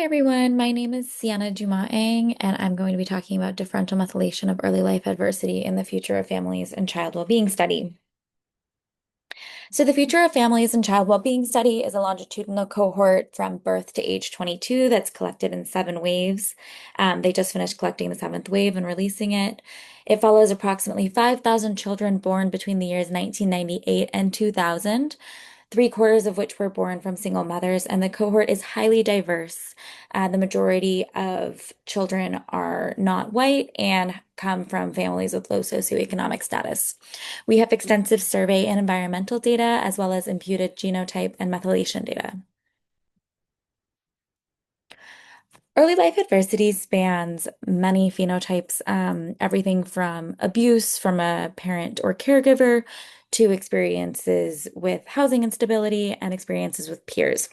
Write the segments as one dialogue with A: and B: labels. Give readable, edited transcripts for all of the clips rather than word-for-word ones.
A: Hi everyone, my name is Siena Dumas, and I'm going to be talking about differential methylation of early life adversity in the Future of Families and Child Wellbeing study. So the Future of Families and Child Wellbeing study is a longitudinal cohort from birth to age 22 that's collected in 7 waves. They just finished collecting the 7th wave and releasing it. It follows approximately 5,000 children born between the years 1998 and 2000. 3/4 of which were born from single mothers, and the cohort is highly diverse. The majority of children are not white and come from families with low socioeconomic status. We have extensive survey and environmental data, as well as imputed genotype and methylation data. Early life adversity spans many phenotypes, everything from abuse from a parent or caregiver to experiences with housing instability and experiences with peers.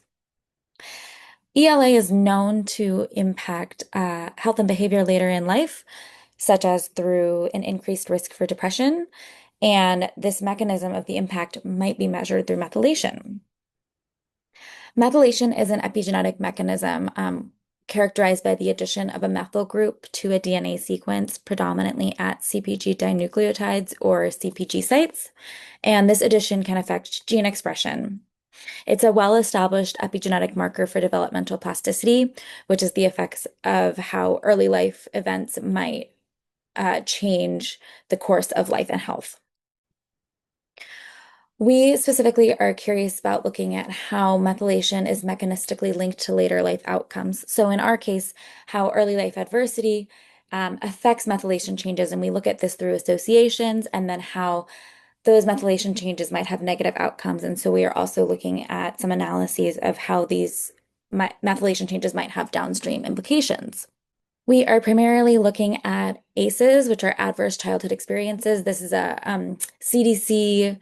A: ELA is known to impact health and behavior later in life, such as through an increased risk for depression, and this mechanism of the impact might be measured through methylation. Methylation is an epigenetic mechanism characterized by the addition of a methyl group to a DNA sequence, predominantly at CpG dinucleotides or CpG sites, and this addition can affect gene expression. It's a well-established epigenetic marker for developmental plasticity, which is the effects of how early life events might change the course of life and health. We specifically are curious about looking at how methylation is mechanistically linked to later life outcomes. So in our case, how early life adversity affects methylation changes, and we look at this through associations and then how those methylation changes might have negative outcomes. And so we are also looking at some analyses of how these methylation changes might have downstream implications. We are primarily looking at ACEs, which are adverse childhood experiences. This is a CDC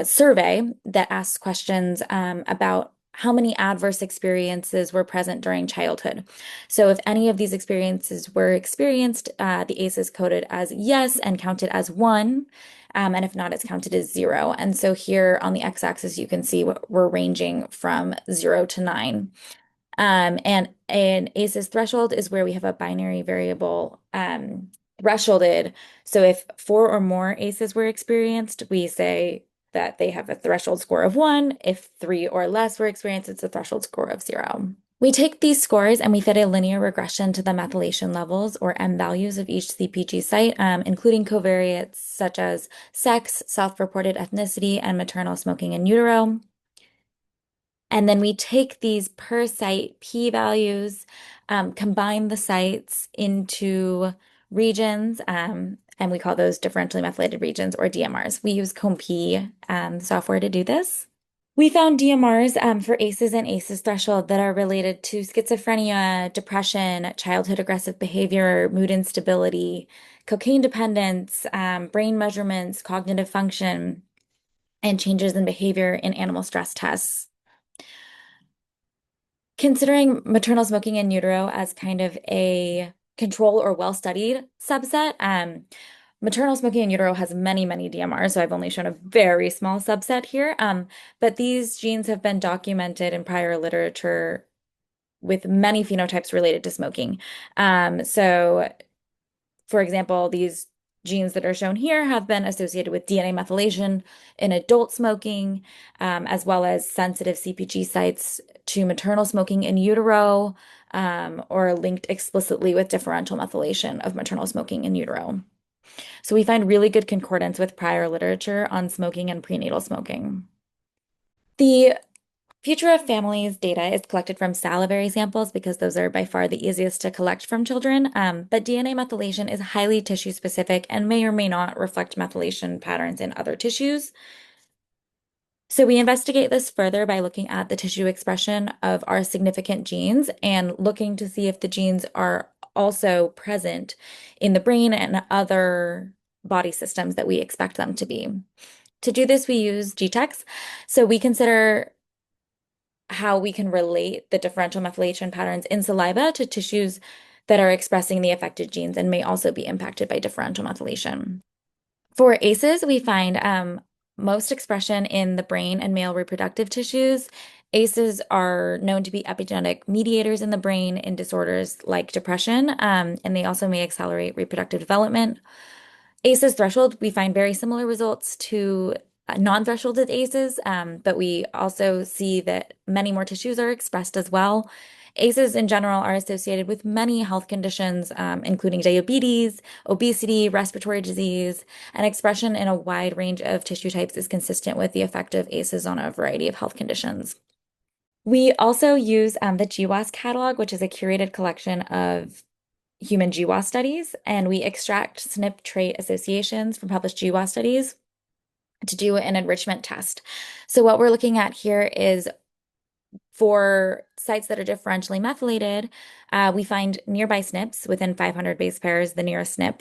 A: survey that asks questions about how many adverse experiences were present during childhood. So if any of these experiences were experienced, the ACE is coded as yes and counted as 1. And if not, it's counted as 0. And so here on the x-axis, you can see we're ranging from 0 to 9. And an ACEs threshold is where we have a binary variable thresholded. So if 4 or more ACEs were experienced, we say that they have a threshold score of 1. If 3 or less were experienced, it's a threshold score of 0. We take these scores and we fit a linear regression to the methylation levels or M values of each CpG site, including covariates such as sex, self-reported ethnicity, and maternal smoking in utero. And then we take these per site p-values, combine the sites into regions, and we call those differentially methylated regions or DMRs. We use COMP software to do this. We found DMRs for ACEs and ACEs threshold that are related to schizophrenia, depression, childhood aggressive behavior, mood instability, cocaine dependence, brain measurements, cognitive function, and changes in behavior in animal stress tests. Considering maternal smoking in utero as kind of a control or well-studied subset, maternal smoking in utero has many, many DMRs, so I've only shown a very small subset here. But these genes have been documented in prior literature with many phenotypes related to smoking. So, for example, these genes that are shown here have been associated with DNA methylation in adult smoking, as well as sensitive CpG sites to maternal smoking in utero, or linked explicitly with differential methylation of maternal smoking in utero. So we find really good concordance with prior literature on smoking and prenatal smoking. The Future of Families data is collected from salivary samples because those are by far the easiest to collect from children. But DNA methylation is highly tissue specific and may or may not reflect methylation patterns in other tissues. So we investigate this further by looking at the tissue expression of our significant genes and looking to see if the genes are also present in the brain and other body systems that we expect them to be. To do this, we use GTEx. So we consider how we can relate the differential methylation patterns in saliva to tissues that are expressing the affected genes and may also be impacted by differential methylation. For ACEs, we find most expression in the brain and male reproductive tissues ACEs are known to be epigenetic mediators in the brain in disorders like depression, and they also may accelerate reproductive development. ACEs threshold, we find very similar results to non-thresholded ACEs, but we also see that many more tissues are expressed as well. ACEs in general are associated with many health conditions, including diabetes, obesity, respiratory disease, and expression in a wide range of tissue types is consistent with the effect of ACEs on a variety of health conditions. We also use the GWAS catalog, which is a curated collection of human GWAS studies, and we extract SNP trait associations from published GWAS studies to do an enrichment test. So what we're looking at here is for sites that are differentially methylated, we find nearby SNPs within 500 base pairs, the nearest SNP,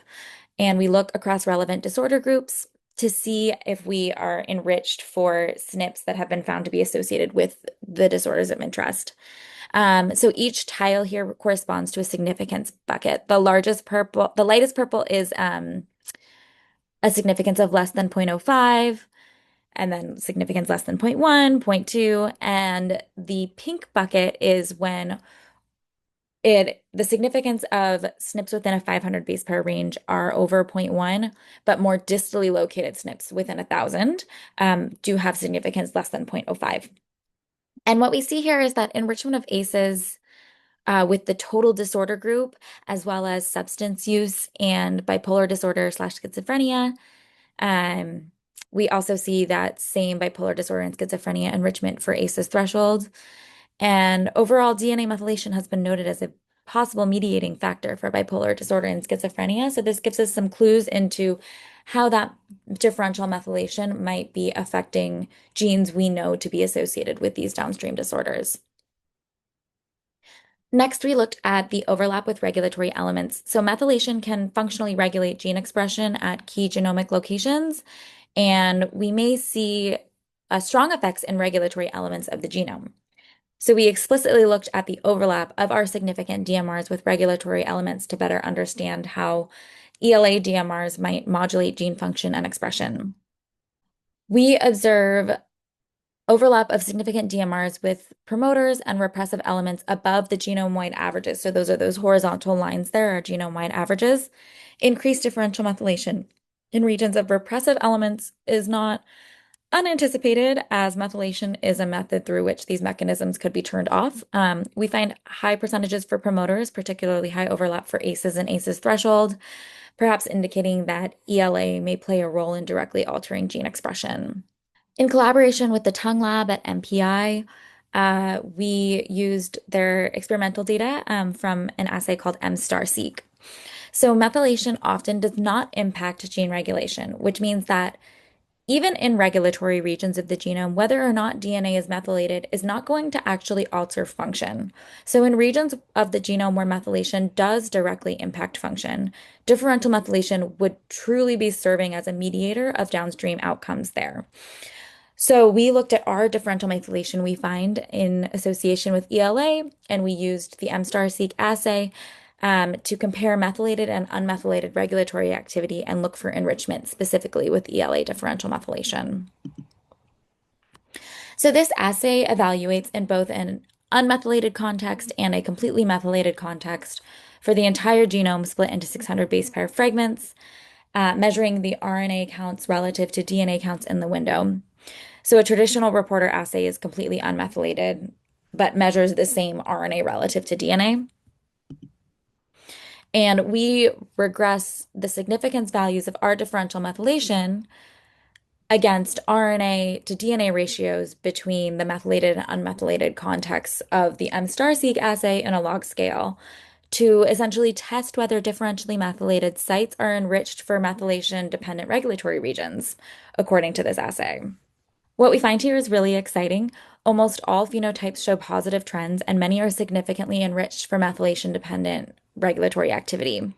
A: and we look across relevant disorder groups to see if we are enriched for SNPs that have been found to be associated with the disorders of interest. So each tile here corresponds to a significance bucket. The lightest purple is a significance of less than 0.05, and then significance less than 0.1, 0.2, and the pink bucket is when the significance of SNPs within a 500 base pair range are over zero point 0.1, but more distally located SNPs within 1,000 do have significance less than 0.05. And what we see here is that enrichment of ACEs with the total disorder group, as well as substance use and bipolar disorder slash schizophrenia. We also see that same bipolar disorder and schizophrenia enrichment for ACEs threshold. And overall, DNA methylation has been noted as a possible mediating factor for bipolar disorder and schizophrenia. So this gives us some clues into how that differential methylation might be affecting genes we know to be associated with these downstream disorders. Next, we looked at the overlap with regulatory elements. So methylation can functionally regulate gene expression at key genomic locations, and we may see strong effects in regulatory elements of the genome. So we explicitly looked at the overlap of our significant DMRs with regulatory elements to better understand how ELA DMRs might modulate gene function and expression. We observe overlap of significant DMRs with promoters and repressive elements above the genome-wide averages. So those horizontal lines there are genome-wide averages. Increased differential methylation in regions of repressive elements is not unanticipated, as methylation is a method through which these mechanisms could be turned off. We find high percentages for promoters, particularly high overlap for ACEs and ACEs threshold, perhaps indicating that ELA may play a role in directly altering gene expression. In collaboration with the Tongue Lab at MPI, we used their experimental data from an assay called mSTAR-seq. So methylation often does not impact gene regulation, which means that even in regulatory regions of the genome, whether or not DNA is methylated is not going to actually alter function. So in regions of the genome where methylation does directly impact function, differential methylation would truly be serving as a mediator of downstream outcomes there. So we looked at our differential methylation we find in association with ELA, and we used the mSTAR-seq assay to compare methylated and unmethylated regulatory activity and look for enrichment specifically with ELA differential methylation. So this assay evaluates in both an unmethylated context and a completely methylated context for the entire genome split into 600 base pair fragments, measuring the RNA counts relative to DNA counts in the window. So a traditional reporter assay is completely unmethylated, but measures the same RNA relative to DNA. And we regress the significance values of our differential methylation against RNA to DNA ratios between the methylated and unmethylated contexts of the mSTAR-seq assay in a log scale to essentially test whether differentially methylated sites are enriched for methylation-dependent regulatory regions, according to this assay. What we find here is really exciting. Almost all phenotypes show positive trends, and many are significantly enriched for methylation-dependent regulatory activity,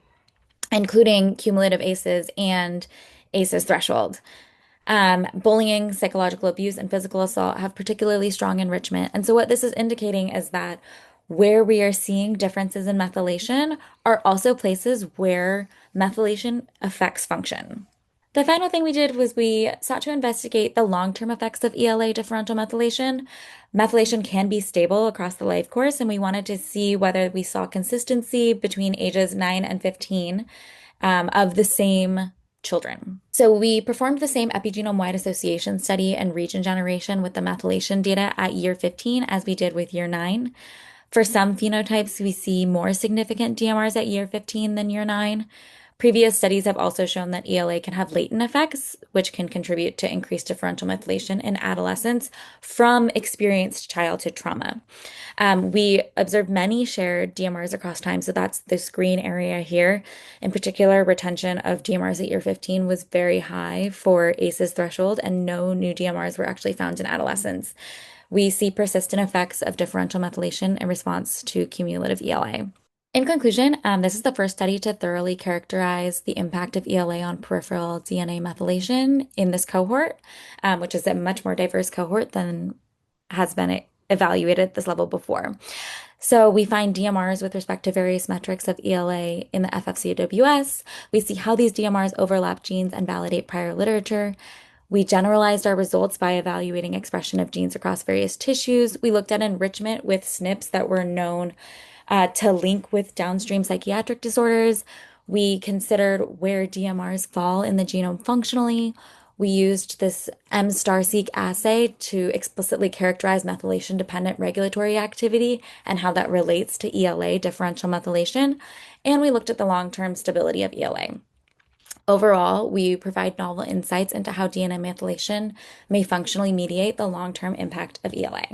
A: including cumulative ACEs and ACEs threshold. Bullying, psychological abuse, and physical assault have particularly strong enrichment. And so what this is indicating is that where we are seeing differences in methylation are also places where methylation affects function. The final thing we did was we sought to investigate the long-term effects of ELA differential methylation. Methylation can be stable across the life course, and we wanted to see whether we saw consistency between ages 9 and 15 of the same children. So we performed the same epigenome-wide association study and region generation with the methylation data at year 15 as we did with year 9. For some phenotypes, we see more significant DMRs at year 15 than year 9. Previous studies have also shown that ELA can have latent effects, which can contribute to increased differential methylation in adolescents from experienced childhood trauma. We observed many shared DMRs across time, so that's this green area here. In particular, retention of DMRs at year 15 was very high for ACEs threshold, and no new DMRs were actually found in adolescents. We see persistent effects of differential methylation in response to cumulative ELA. In conclusion, this is the first study to thoroughly characterize the impact of ELA on peripheral DNA methylation in this cohort, which is a much more diverse cohort than has been evaluated at this level before. So we find DMRs with respect to various metrics of ELA in the FFCWS. We see how these DMRs overlap genes and validate prior literature. We generalized our results by evaluating expression of genes across various tissues. We looked at enrichment with SNPs that were known to link with downstream psychiatric disorders. We considered where DMRs fall in the genome functionally. We used this M*-seq assay to explicitly characterize methylation-dependent regulatory activity and how that relates to ELA differential methylation. And we looked at the long-term stability of ELA. Overall, we provide novel insights into how DNA methylation may functionally mediate the long-term impact of ELA.